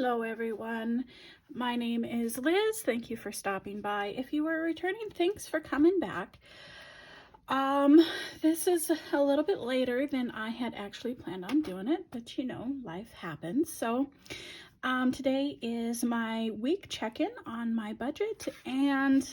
Hello everyone, my name is Liz. Thank you for stopping by. If you are returning, thanks for coming back. This is a little bit later than I had actually planned on doing it, but you know, life happens. So today is my week check-in on my budget, and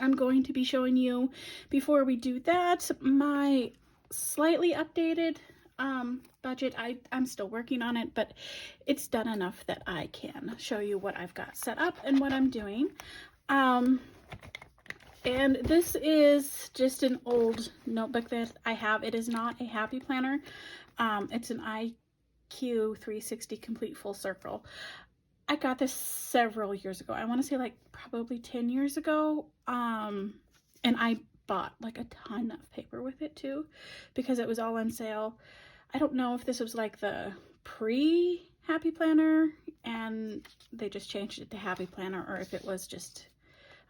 I'm going to be showing you, before we do that, my slightly updated budget. I'm still working on it, but it's done enough that I can show you what I've got set up and what I'm doing. And this is just an old notebook that I have. It is not a happy planner. It's an IQ 360 complete full circle. I got this several years ago. I want to say like probably 10 years ago. And I bought like a ton of paper with it too, because it was all on sale. I don't know if this was like the pre-Happy Planner and they just changed it to Happy Planner, or if it was just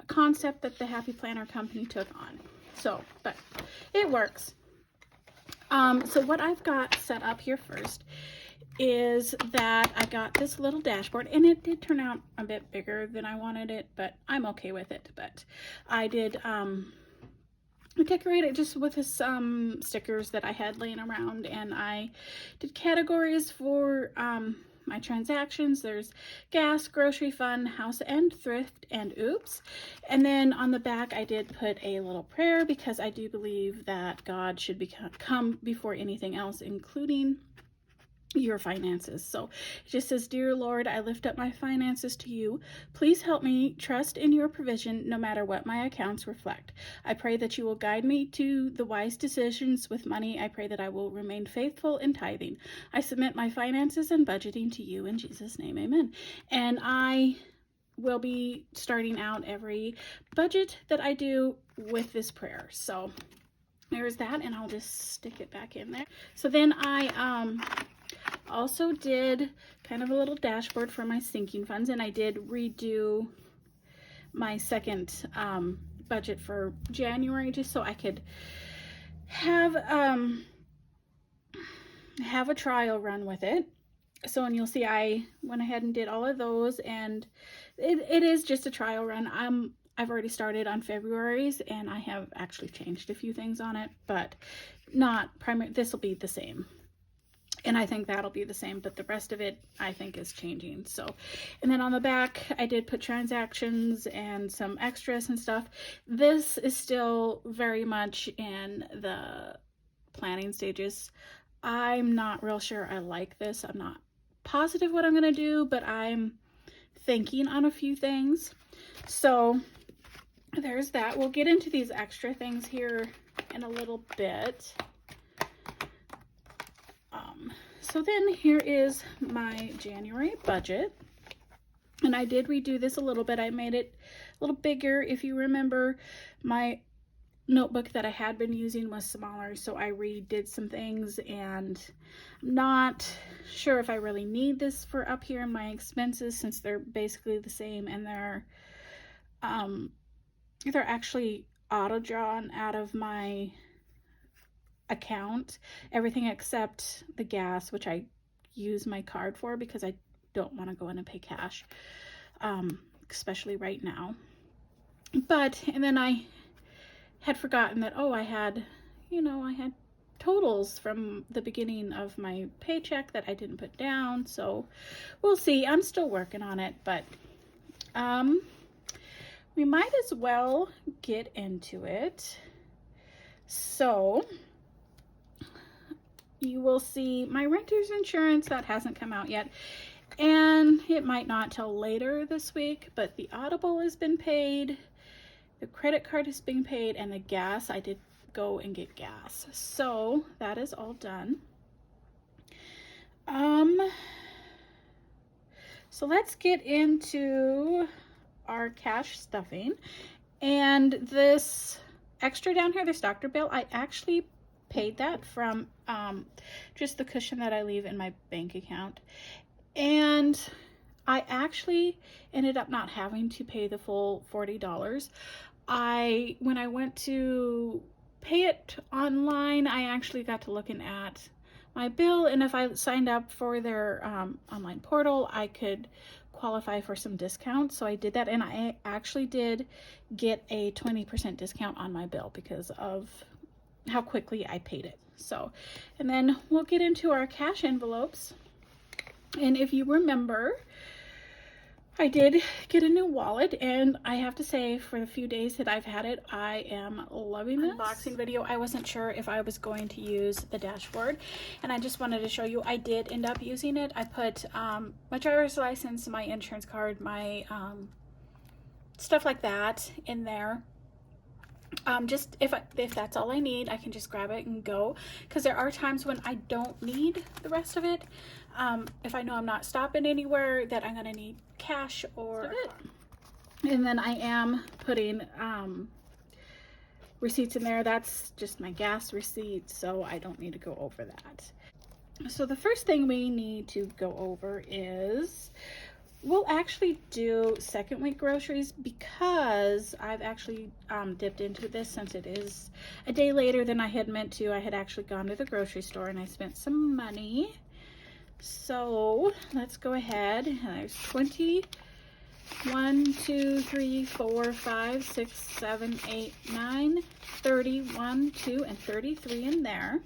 a concept that the Happy Planner company took on. So, but it works. So what I've got set up here first is that I got this little dashboard, and it did turn out a bit bigger than I wanted it, but I'm okay with it. But I did decorate it just with some stickers that I had laying around, and I did categories for my transactions. There's gas, grocery, fun, house and thrift, and oops. And then on the back I did put a little prayer, because I do believe that God should come before anything else, including your finances. So it just says, "Dear Lord, I lift up my finances to you. Please help me trust in your provision no matter what my accounts reflect. I pray that you will guide me to the wise decisions with money. I pray that I will remain faithful in tithing. I submit my finances and budgeting to you in Jesus' name, amen." And I will be starting out every budget that I do with this prayer. So there's that, and I'll just stick it back in there. So then I also did kind of a little dashboard for my sinking funds, and I did redo my second budget for January, just so I could have a trial run with it. So, and you'll see I went ahead and did all of those, and it is just a trial run. I've already started on February's, and I have actually changed a few things on it, but not primary. This will be the same. And I think that'll be the same, but the rest of it I think is changing. So, and then on the back I did put transactions and some extras and stuff. This is still very much in the planning stages. I'm not real sure I like this. I'm not positive what I'm gonna do, but I'm thinking on a few things. So there's that. We'll get into these extra things here in a little bit. So then here is my January budget, and I did redo this a little bit. I made it a little bigger. If you remember, my notebook that I had been using was smaller, so I redid some things, and I'm not sure if I really need this for up here in my expenses, since they're basically the same, and they're actually auto drawn out of my account, everything except the gas, which I use my card for because I don't want to go in and pay cash, especially right now. But, and then I had forgotten that, oh, I had totals from the beginning of my paycheck that I didn't put down. So we'll see. I'm still working on it, but we might as well get into it. So you will see my renter's insurance that hasn't come out yet, and it might not till later this week, but the Audible has been paid, the credit card is being paid, and the gas, I did go and get gas, so that is all done. So let's get into our cash stuffing. And this extra down here, this doctor bill, I actually paid that from just the cushion that I leave in my bank account, and I actually ended up not having to pay the full $40. When I went to pay it online, I actually got to looking at my bill, and if I signed up for their online portal, I could qualify for some discounts. So I did that, and I actually did get a 20% discount on my bill because of how quickly I paid it. So, and then we'll get into our cash envelopes. And if you remember, I did get a new wallet, and I have to say, for the few days that I've had it, I am loving this. Unboxing video, I wasn't sure if I was going to use the dashboard, and I just wanted to show you I did end up using it. I put my driver's license, my insurance card, my stuff like that in there. Just if that's all I need, I can just grab it and go, because there are times when I don't need the rest of it. If I know I'm not stopping anywhere that I'm gonna need cash or and then I am putting receipts in there. That's just my gas receipt, so I don't need to go over that. So the first thing we need to go over is we'll actually do second week groceries, because I've actually dipped into this since it is a day later than I had meant to. I had actually gone to the grocery store and I spent some money. So let's go ahead. There's 20, 1, 2, 3, 4, 5, 6, 7, 8, 9, 30, 1, 2, and 33 in there.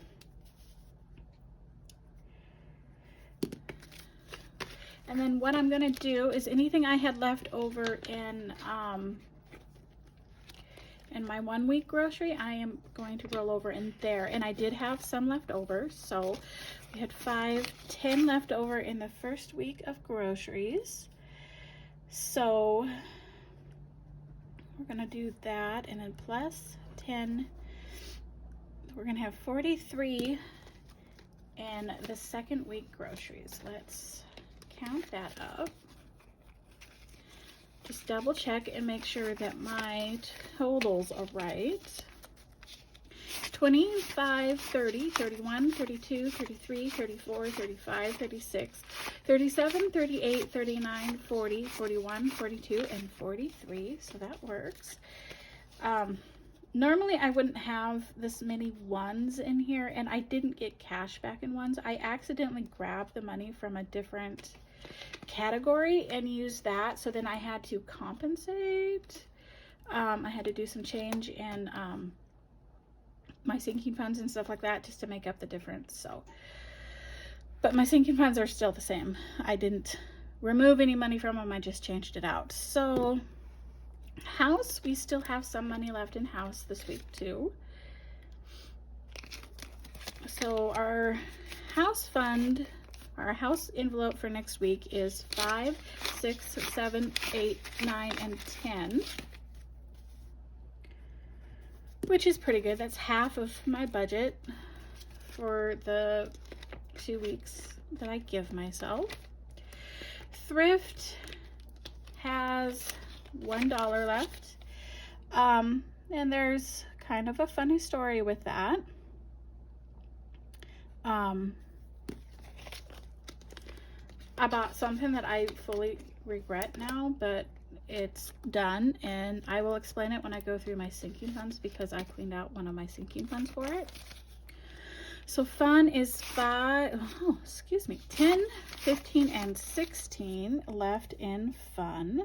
And then what I'm gonna do is anything I had left over in my 1 week grocery, I am going to roll over in there. And I did have some left over, so we had 5, 10 left over in the first week of groceries. So we're gonna do that, and then plus 10, we're gonna have 43 in the second week groceries. Let's count that up. Just double check and make sure that my totals are right. 25, 30, 31, 32, 33, 34, 35, 36, 37, 38, 39, 40, 41, 42, and 43. So that works. Normally I wouldn't have this many ones in here, and I didn't get cash back in ones. I accidentally grabbed the money from a different category and used that, so then I had to compensate. I had to do some change in my sinking funds and stuff like that just to make up the difference. So, but my sinking funds are still the same. I didn't remove any money from them, I just changed it out. So house, we still have some money left in house this week too. So our house fund, our house envelope for next week is 5, 6, 7, 8, 9, and 10, which is pretty good. That's half of my budget for the 2 weeks that I give myself. Thrift has $1 left, and there's kind of a funny story with that. I bought something that I fully regret now, but it's done, and I will explain it when I go through my sinking funds, because I cleaned out one of my sinking funds for it. So fun is 10, 15, and 16 left in fun.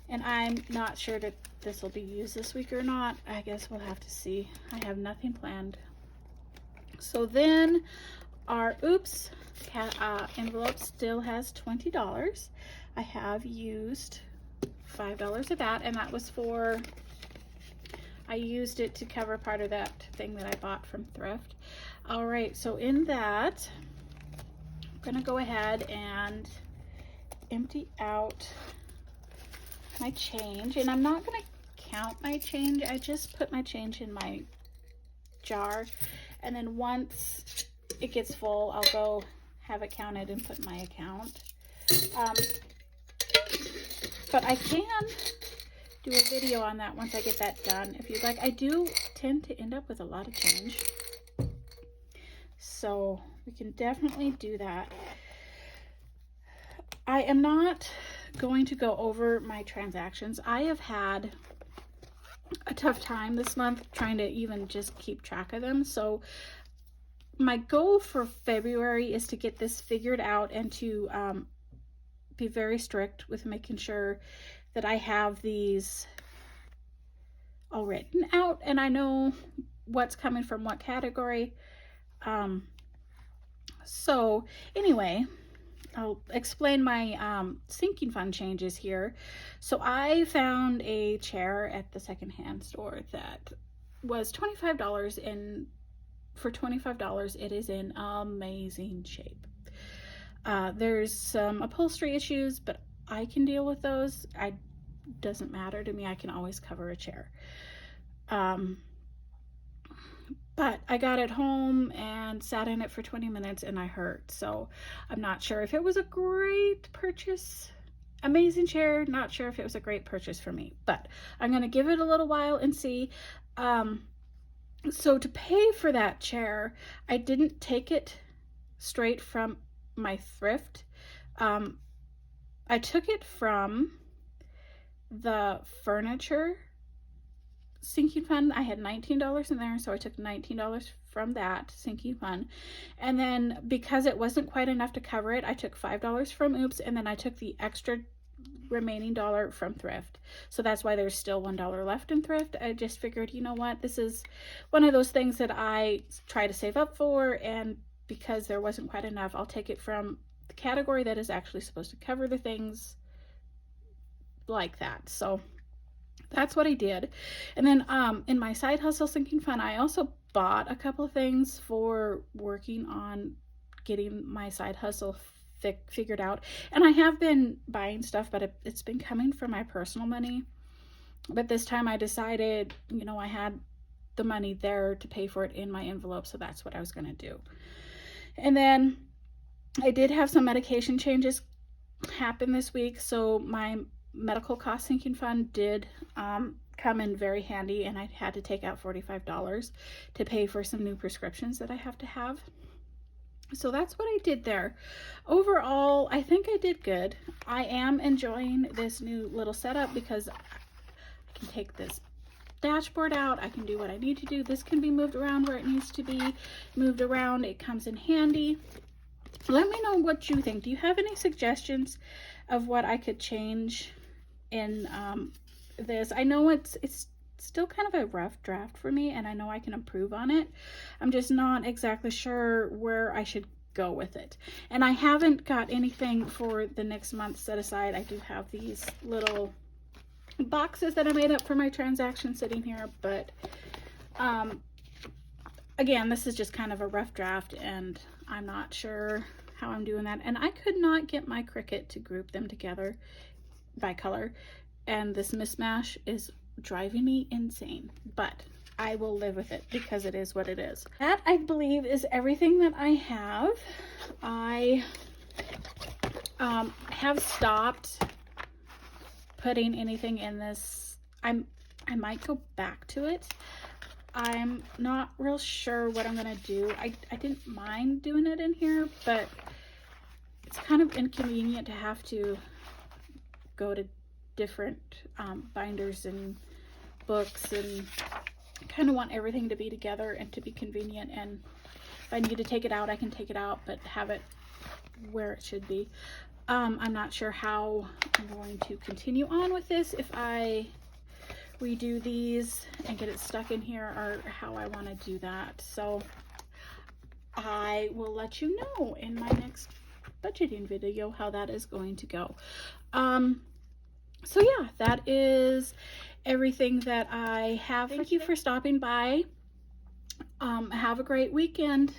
And I'm not sure that this will be used this week or not. I guess we'll have to see. I have nothing planned. So then our oops envelope still has $20. I have used $5 of that, and that was for, I used it to cover part of that thing that I bought from thrift. All right, so in that, I'm gonna go ahead and empty out my change, and I'm not gonna count my change. I just put my change in my jar, and then once it gets full, I'll go have it counted and put in my account. But I can do a video on that once I get that done if you'd like. I do tend to end up with a lot of change, so we can definitely do that. I am not going to go over my transactions. I have had a tough time this month trying to even just keep track of them, so my goal for February is to get this figured out and to be very strict with making sure that I have these all written out and I know what's coming from what category. So anyway, I'll explain my sinking fund changes here. So I found a chair at the secondhand store that was $25, and for $25 it is in amazing shape. There's some upholstery issues, but I can deal with those. It doesn't matter to me. I can always cover a chair. But I got it home and sat in it for 20 minutes and I hurt. So I'm not sure if it was a great purchase. Amazing chair. Not sure if it was a great purchase for me, but I'm going to give it a little while and see. So to pay for that chair, I didn't take it straight from my thrift. I took it from the furniture sinking fund. I had $19 in there, so I took $19 from that sinking fund, and then because it wasn't quite enough to cover it, I took $5 from Oops, and then I took the extra remaining dollar from thrift. So that's why there's still $1 left in thrift. I just figured, you know what, this is one of those things that I try to save up for, and because there wasn't quite enough, I'll take it from the category that is actually supposed to cover the things like that. So that's what I did. And then in my side hustle sinking fund, I also bought a couple of things for working on getting my side hustle figured out. And I have been buying stuff, but it's been coming from my personal money. But this time I decided, you know, I had the money there to pay for it in my envelope, so that's what I was going to do. And then I did have some medication changes happen this week, so my medical cost sinking fund did come in very handy, and I had to take out $45 to pay for some new prescriptions that I have to have. So that's what I did there. Overall, I think I did good. I am enjoying this new little setup because I can take this dashboard out. I can do what I need to do. This can be moved around where it needs to be moved around. It comes in handy. Let me know what you think. Do you have any suggestions of what I could change in this? I know it's still kind of a rough draft for me, and I know I can improve on it. I'm just not exactly sure where I should go with it. And I haven't got anything for the next month set aside. I do have these little boxes that I made up for my transaction sitting here, but again, this is just kind of a rough draft, and I'm not sure how I'm doing that. And I could not get my Cricut to group them together by color, and this mismatch is driving me insane, but I will live with it because it is what it is. That, I believe, is everything that I have. I have stopped putting anything in this. I might go back to it. I'm not real sure what I'm gonna do. I didn't mind doing it in here, but it's kind of inconvenient to have to go to different binders and books, and kind of want everything to be together and to be convenient, and if I need to take it out, I can take it out, but have it where it should be. I'm not sure how I'm going to continue on with this, if I redo these and get it stuck in here, or how I want to do that. So I will let you know in my next budgeting video how that is going to go. So yeah, that is everything that I have. Thank you for stopping by. Have a great weekend.